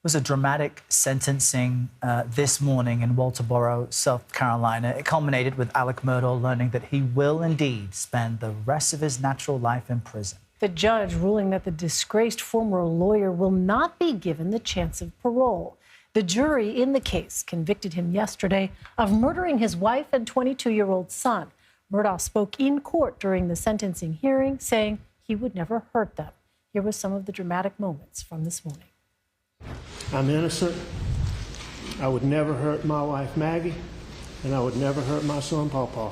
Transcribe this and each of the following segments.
Was a dramatic sentencing this morning in Waterboro, South Carolina. It culminated with Alec Murdaugh learning that he will indeed spend the rest of his natural life in prison. The judge ruling that the disgraced former lawyer will not be given the chance of parole. The jury in the case convicted him yesterday of murdering his wife and 22-year-old son. Murdaugh spoke in court during the sentencing hearing, saying he would never hurt them. Here were some of the dramatic moments from this morning. I'm innocent. I would never hurt my wife, Maggie, and I would never hurt my son, Pawpaw.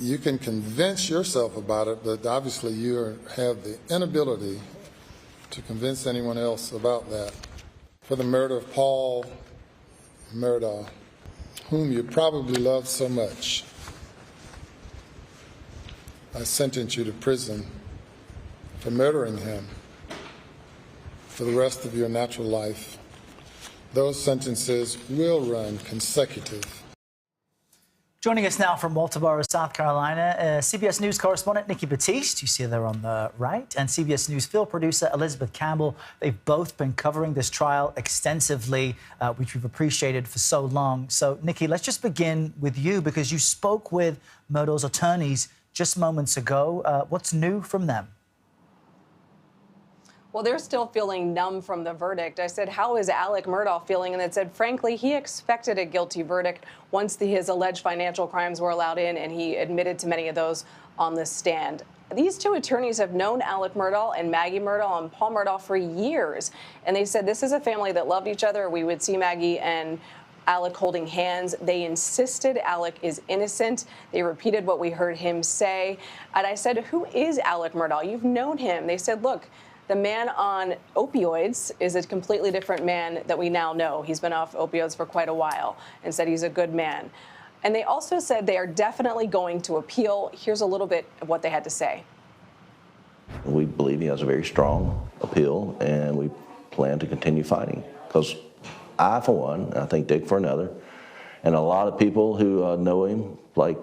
You can convince yourself about it, but obviously you have the inability to convince anyone else about that. For the murder of Paul Murdaugh, whom you probably love so much, I sentence you to prison for murdering him for the rest of your natural life. Those sentences will run consecutive. Joining us now from Waterboro, South Carolina, CBS News correspondent Nikki Battiste, you see her there on the right, and CBS News field producer Elizabeth Campbell. They've both been covering this trial extensively, which we've appreciated for so long. So, Nikki, let's just begin with you, because you spoke with Murdaugh's attorneys just moments ago. What's new from them? Well, they're still feeling numb from the verdict. I said, how is Alec Murdaugh feeling? And they said, frankly, he expected a guilty verdict once his alleged financial crimes were allowed in, and he admitted to many of those on the stand. These two attorneys have known Alec Murdaugh and Maggie Murdaugh and Paul Murdaugh for years. And they said this is a family that loved each other. We would see Maggie and Alec holding hands. They insisted Alec is innocent. They repeated what we heard him say. And I said, who is Alec Murdaugh? You've known him. They said, look, the man on opioids is a completely different man that we now know. He's been off opioids for quite a while, and said he's a good man. And they also said they are definitely going to appeal. Here's a little bit of what they had to say. We believe he has a very strong appeal, and we plan to continue fighting. Because I, for one, I think Dick for another, and a lot of people who know him like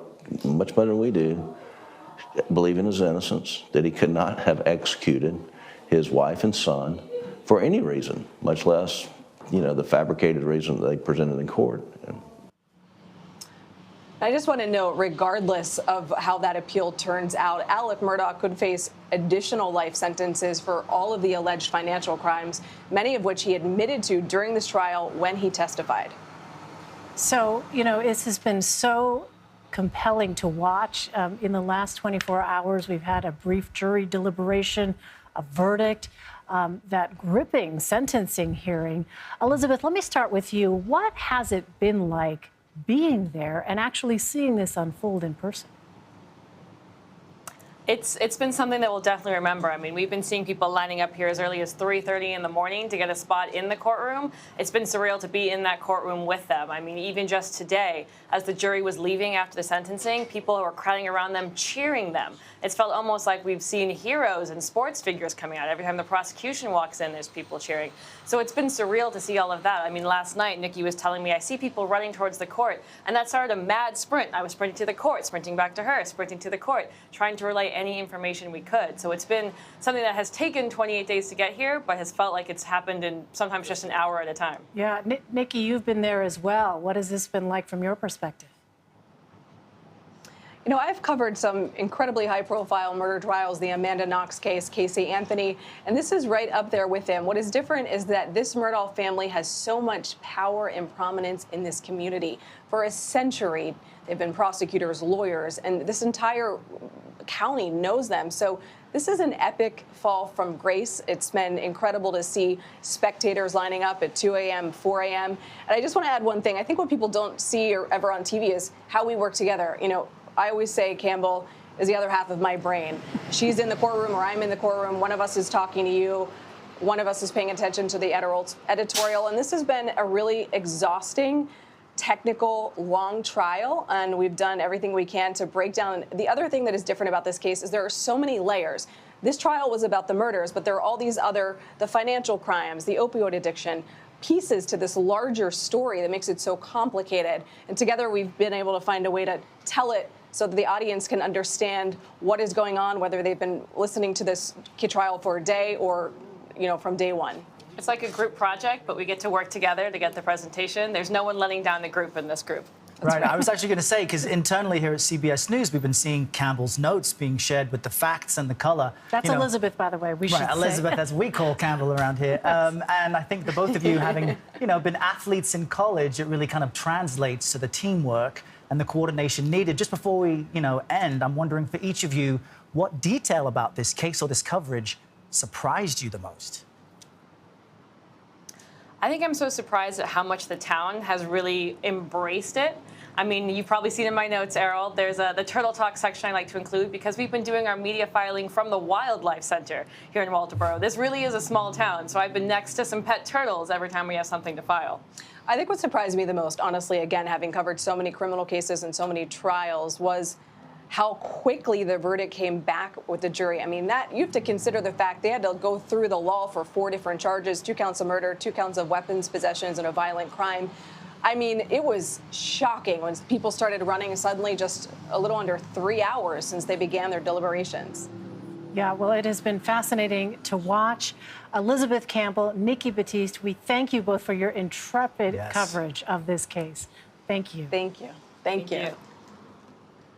much better than we do, believe in his innocence, that he could not have executed his wife and son for any reason, much less, the fabricated reason that they presented in court. I just want to note, regardless of how that appeal turns out, Alec Murdaugh could face additional life sentences for all of the alleged financial crimes, many of which he admitted to during this trial when he testified. So, this has been so compelling to watch. In the last 24 hours, we've had a brief jury deliberation, a verdict, that gripping sentencing hearing. Elizabeth, let me start with you. What has it been like being there and actually seeing this unfold in person? It's been something that we'll definitely remember. I mean, we've been seeing people lining up here as early as 3:30 in the morning to get a spot in the courtroom. It's been surreal to be in that courtroom with them. I mean, even just today, as the jury was leaving after the sentencing, people were crowding around them, cheering them. It's felt almost like we've seen heroes and sports figures coming out. Every time the prosecution walks in, there's people cheering. So it's been surreal to see all of that. I mean, last night, Nikki was telling me, I see people running towards the court, and that started a mad sprint. I was sprinting to the court, sprinting back to her, sprinting to the court, trying to relay any information we could. So it's been something that has taken 28 days to get here, but has felt like it's happened in sometimes just an hour at a time. Yeah, Nikki, you've been there as well. What has this been like from your perspective? I've covered some incredibly high-profile murder trials, the Amanda Knox case, Casey Anthony, and this is right up there with them. What is different is that this Murdaugh family has so much power and prominence in this community. For a century, they've been prosecutors, lawyers, and this entire county knows them. So this is an epic fall from grace. It's been incredible to see spectators lining up at 2 a.m., 4 a.m. And I just want to add one thing. I think what people don't see or ever on TV is how we work together. I always say Campbell is the other half of my brain. She's in the courtroom or I'm in the courtroom. One of us is talking to you. One of us is paying attention to the editorial. And this has been a really exhausting, technical, long trial. And we've done everything we can to break down. The other thing that is different about this case is there are so many layers. This trial was about the murders, but there are all these the financial crimes, the opioid addiction, pieces to this larger story that makes it so complicated. And together we've been able to find a way to tell it so that the audience can understand what is going on, whether they've been listening to this trial for a day or, from day one. It's like a group project, but we get to work together to get the presentation. There's no one letting down the group in this group. Right. I was actually going to say, because internally here at CBS News, we've been seeing Campbell's notes being shared with the facts and the color. That's Elizabeth, by the way. We should say. Elizabeth, as we call Campbell around here. And I think the both of you, having been athletes in college, it really kind of translates to the teamwork and the coordination needed. Just before we end, I'm wondering for each of you, what detail about this case or this coverage surprised you the most? I think I'm so surprised at how much the town has really embraced it. I mean, you've probably seen in my notes, Errol, there's the Turtle Talk section I like to include because we've been doing our media filing from the Wildlife Center here in Waterboro. This really is a small town, so I've been next to some pet turtles every time we have something to file. I think what surprised me the most, honestly, again, having covered so many criminal cases and so many trials, was how quickly the verdict came back with the jury. I mean, that you have to consider the fact they had to go through the law for 4 different charges, 2 counts of murder, 2 counts of weapons possessions, and a violent crime. I mean, it was shocking when people started running suddenly just a little under 3 hours since they began their deliberations. Yeah, well, it has been fascinating to watch. Elizabeth Campbell, Nikki Battiste, we thank you both for your intrepid coverage of this case. Thank you. Thank you. Thank you.